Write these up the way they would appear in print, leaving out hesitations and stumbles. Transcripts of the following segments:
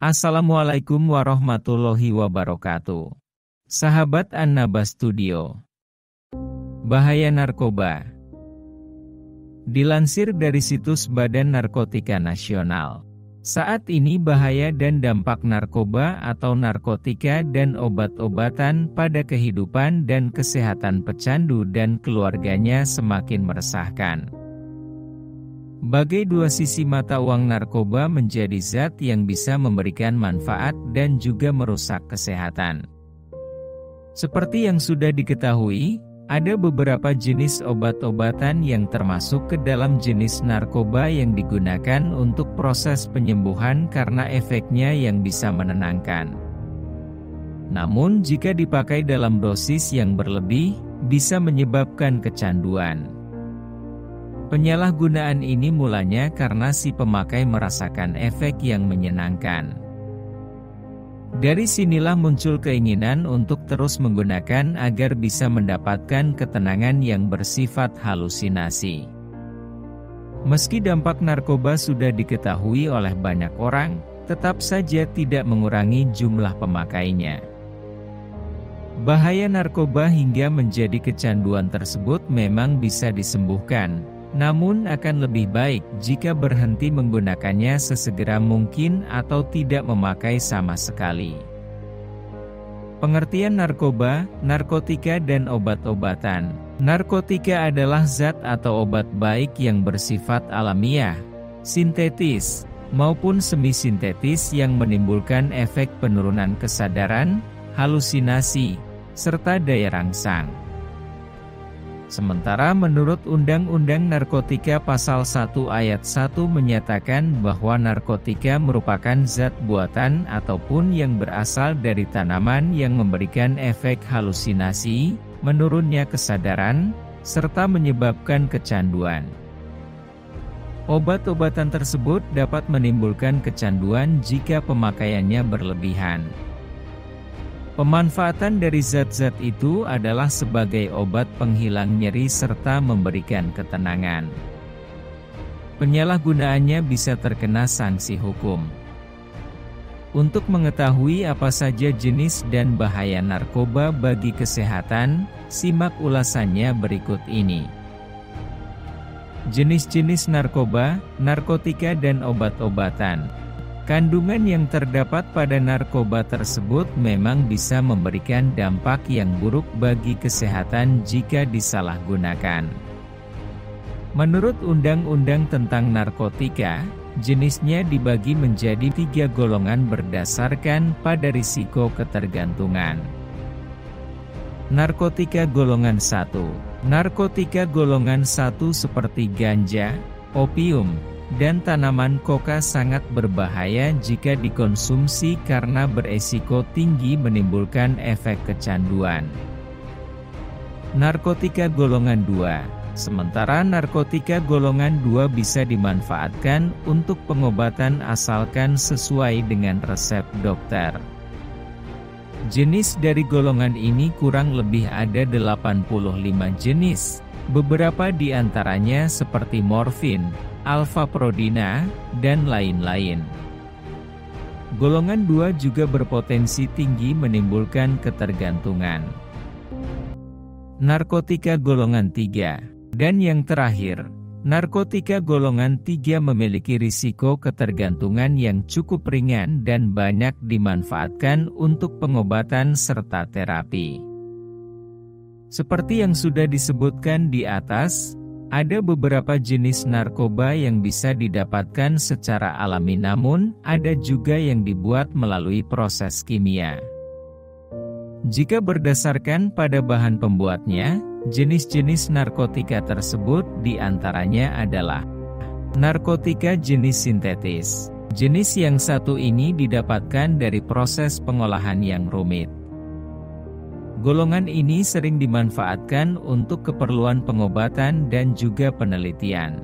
Assalamualaikum warahmatullahi wabarakatuh. Sahabat An-Naba Studio. Bahaya narkoba. Dilansir dari situs Badan Narkotika Nasional, saat ini bahaya dan dampak narkoba atau narkotika dan obat-obatan pada kehidupan dan kesehatan pecandu dan keluarganya semakin meresahkan. Bagai dua sisi mata uang, narkoba menjadi zat yang bisa memberikan manfaat dan juga merusak kesehatan. Seperti yang sudah diketahui, ada beberapa jenis obat-obatan yang termasuk ke dalam jenis narkoba yang digunakan untuk proses penyembuhan karena efeknya yang bisa menenangkan. Namun jika dipakai dalam dosis yang berlebih, bisa menyebabkan kecanduan. Penyalahgunaan ini mulanya karena si pemakai merasakan efek yang menyenangkan. Dari sinilah muncul keinginan untuk terus menggunakan agar bisa mendapatkan ketenangan yang bersifat halusinasi. Meski dampak narkoba sudah diketahui oleh banyak orang, tetap saja tidak mengurangi jumlah pemakainya. Bahaya narkoba hingga menjadi kecanduan tersebut memang bisa disembuhkan. Namun akan lebih baik jika berhenti menggunakannya sesegera mungkin atau tidak memakai sama sekali. Pengertian narkoba, narkotika dan obat-obatan. Narkotika adalah zat atau obat baik yang bersifat alamiah, sintetis, maupun semi-sintetis yang menimbulkan efek penurunan kesadaran, halusinasi, serta daya rangsang. Sementara menurut Undang-Undang Narkotika Pasal 1 Ayat 1 menyatakan bahwa narkotika merupakan zat buatan ataupun yang berasal dari tanaman yang memberikan efek halusinasi, menurunnya kesadaran, serta menyebabkan kecanduan. Obat-obatan tersebut dapat menimbulkan kecanduan jika pemakaiannya berlebihan. Pemanfaatan dari zat-zat itu adalah sebagai obat penghilang nyeri serta memberikan ketenangan. Penyalahgunaannya bisa terkena sanksi hukum. Untuk mengetahui apa saja jenis dan bahaya narkoba bagi kesehatan, simak ulasannya berikut ini. Jenis-jenis narkoba, narkotika dan obat-obatan. Kandungan yang terdapat pada narkoba tersebut memang bisa memberikan dampak yang buruk bagi kesehatan jika disalahgunakan. Menurut Undang-Undang tentang Narkotika, jenisnya dibagi menjadi 3 golongan berdasarkan pada risiko ketergantungan. Narkotika golongan 1. Narkotika golongan 1 seperti ganja, opium, dan tanaman koka sangat berbahaya jika dikonsumsi karena beresiko tinggi menimbulkan efek kecanduan. Narkotika golongan 2. Sementara narkotika golongan 2 bisa dimanfaatkan untuk pengobatan asalkan sesuai dengan resep dokter. Jenis dari golongan ini kurang lebih ada 85 jenis. Beberapa di antaranya seperti morfin, alfa-prodina, dan lain-lain. Golongan 2 juga berpotensi tinggi menimbulkan ketergantungan. Narkotika golongan 3. Dan yang terakhir, narkotika golongan 3 memiliki risiko ketergantungan yang cukup ringan dan banyak dimanfaatkan untuk pengobatan serta terapi. Seperti yang sudah disebutkan di atas, ada beberapa jenis narkoba yang bisa didapatkan secara alami, namun ada juga yang dibuat melalui proses kimia. Jika berdasarkan pada bahan pembuatnya, jenis-jenis narkotika tersebut diantaranya adalah narkotika jenis sintetis. Jenis yang satu ini didapatkan dari proses pengolahan yang rumit. Golongan ini sering dimanfaatkan untuk keperluan pengobatan dan juga penelitian.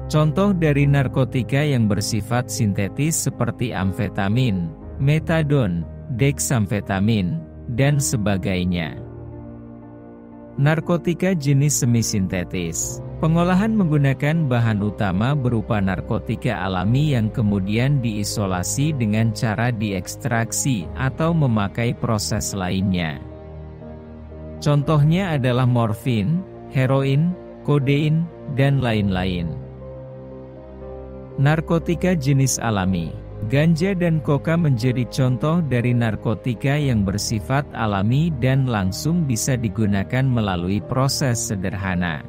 Contoh dari narkotika yang bersifat sintetis seperti amfetamin, metadon, dexamfetamin, dan sebagainya. Narkotika jenis semi-sintetis. Pengolahan menggunakan bahan utama berupa narkotika alami yang kemudian diisolasi dengan cara diekstraksi atau memakai proses lainnya. Contohnya adalah morfin, heroin, kodein, dan lain-lain. Narkotika jenis alami. Ganja dan koka menjadi contoh dari narkotika yang bersifat alami dan langsung bisa digunakan melalui proses sederhana.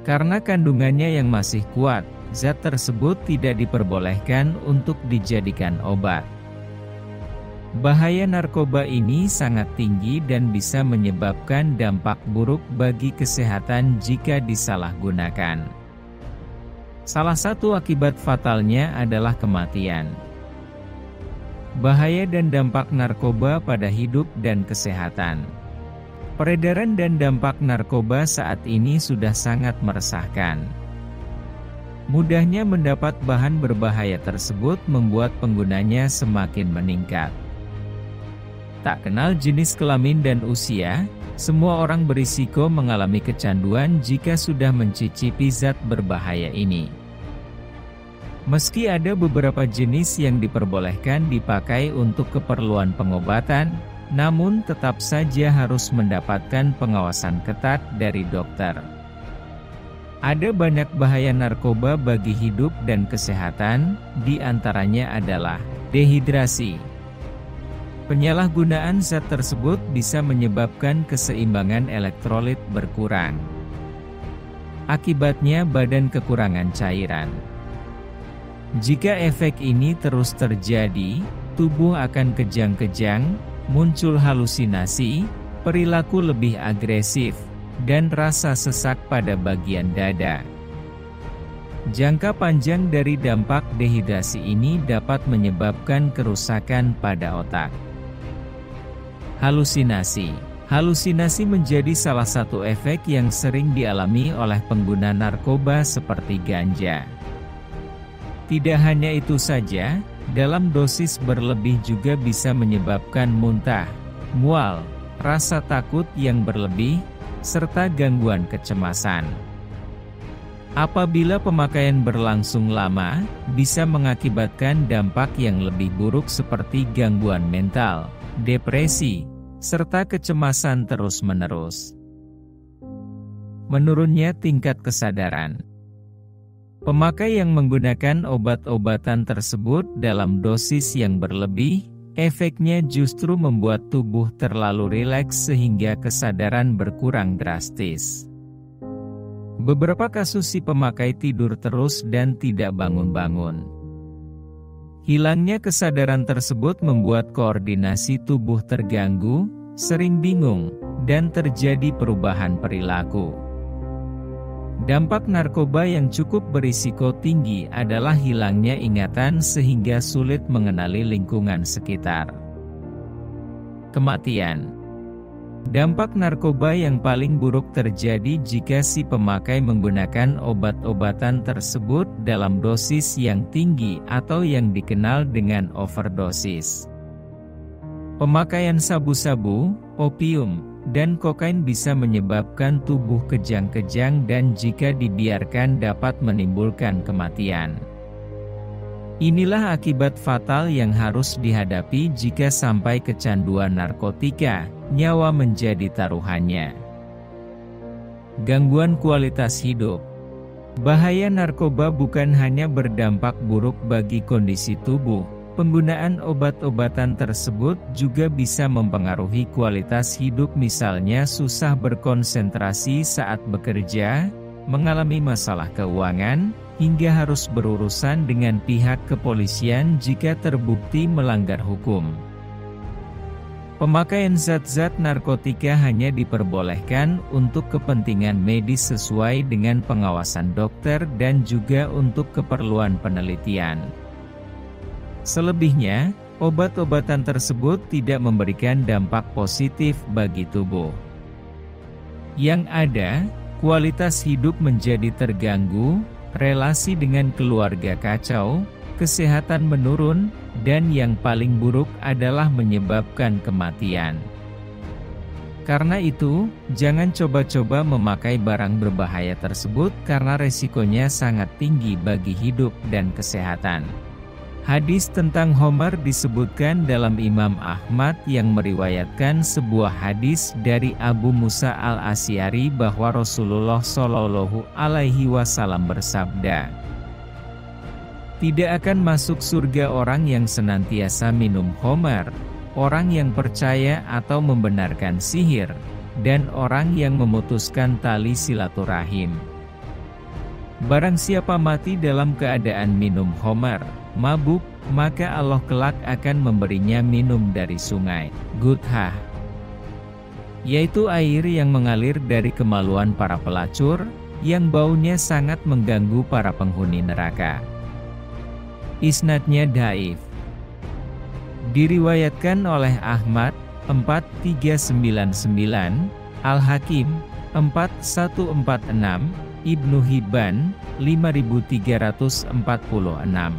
Karena kandungannya yang masih kuat, zat tersebut tidak diperbolehkan untuk dijadikan obat. Bahaya narkoba ini sangat tinggi dan bisa menyebabkan dampak buruk bagi kesehatan jika disalahgunakan. Salah satu akibat fatalnya adalah kematian. Bahaya dan dampak narkoba pada hidup dan kesehatan. Peredaran dan dampak narkoba saat ini sudah sangat meresahkan. Mudahnya mendapat bahan berbahaya tersebut membuat penggunanya semakin meningkat. Tak kenal jenis kelamin dan usia, semua orang berisiko mengalami kecanduan jika sudah mencicipi zat berbahaya ini. Meski ada beberapa jenis yang diperbolehkan dipakai untuk keperluan pengobatan, namun tetap saja harus mendapatkan pengawasan ketat dari dokter. Ada banyak bahaya narkoba bagi hidup dan kesehatan, di antaranya adalah dehidrasi. Penyalahgunaan zat tersebut bisa menyebabkan keseimbangan elektrolit berkurang. Akibatnya badan kekurangan cairan. Jika efek ini terus terjadi, tubuh akan kejang-kejang, muncul halusinasi, perilaku lebih agresif, dan rasa sesak pada bagian dada. Jangka panjang dari dampak dehidrasi ini dapat menyebabkan kerusakan pada otak. Halusinasi. Halusinasi menjadi salah satu efek yang sering dialami oleh pengguna narkoba seperti ganja. Tidak hanya itu saja, dalam dosis berlebih juga bisa menyebabkan muntah, mual, rasa takut yang berlebih, serta gangguan kecemasan. Apabila pemakaian berlangsung lama, bisa mengakibatkan dampak yang lebih buruk seperti gangguan mental, depresi, serta kecemasan terus-menerus. Menurunnya tingkat kesadaran. Pemakai yang menggunakan obat-obatan tersebut dalam dosis yang berlebih, efeknya justru membuat tubuh terlalu rileks sehingga kesadaran berkurang drastis. Beberapa kasus si pemakai tidur terus dan tidak bangun-bangun. Hilangnya kesadaran tersebut membuat koordinasi tubuh terganggu, sering bingung, dan terjadi perubahan perilaku. Dampak narkoba yang cukup berisiko tinggi adalah hilangnya ingatan sehingga sulit mengenali lingkungan sekitar. Kematian. Dampak narkoba yang paling buruk terjadi jika si pemakai menggunakan obat-obatan tersebut dalam dosis yang tinggi atau yang dikenal dengan overdosis. Pemakaian sabu-sabu, opium, dan kokain bisa menyebabkan tubuh kejang-kejang dan jika dibiarkan dapat menimbulkan kematian. Inilah akibat fatal yang harus dihadapi jika sampai kecanduan narkotika, nyawa menjadi taruhannya. Gangguan kualitas hidup. Bahaya narkoba bukan hanya berdampak buruk bagi kondisi tubuh, penggunaan obat-obatan tersebut juga bisa mempengaruhi kualitas hidup, misalnya susah berkonsentrasi saat bekerja, mengalami masalah keuangan, hingga harus berurusan dengan pihak kepolisian jika terbukti melanggar hukum. Pemakaian zat-zat narkotika hanya diperbolehkan untuk kepentingan medis sesuai dengan pengawasan dokter dan juga untuk keperluan penelitian. Selebihnya, obat-obatan tersebut tidak memberikan dampak positif bagi tubuh. Yang ada, kualitas hidup menjadi terganggu, relasi dengan keluarga kacau, kesehatan menurun, dan yang paling buruk adalah menyebabkan kematian. Karena itu, jangan coba-coba memakai barang berbahaya tersebut karena resikonya sangat tinggi bagi hidup dan kesehatan. Hadis tentang Khamar disebutkan dalam Imam Ahmad yang meriwayatkan sebuah hadis dari Abu Musa al-Asy'ari bahwa Rasulullah Shallallahu Alaihi Wasallam bersabda, "Tidak akan masuk surga orang yang senantiasa minum khamar, orang yang percaya atau membenarkan sihir, dan orang yang memutuskan tali silaturahim. Barang siapa mati dalam keadaan minum khamar, mabuk, maka Allah kelak akan memberinya minum dari sungai Guthah, yaitu air yang mengalir dari kemaluan para pelacur, yang baunya sangat mengganggu para penghuni neraka." Isnadnya dhaif. Diriwayatkan oleh Ahmad 4399, Al-Hakim 4146, Ibnu Hibban 5346.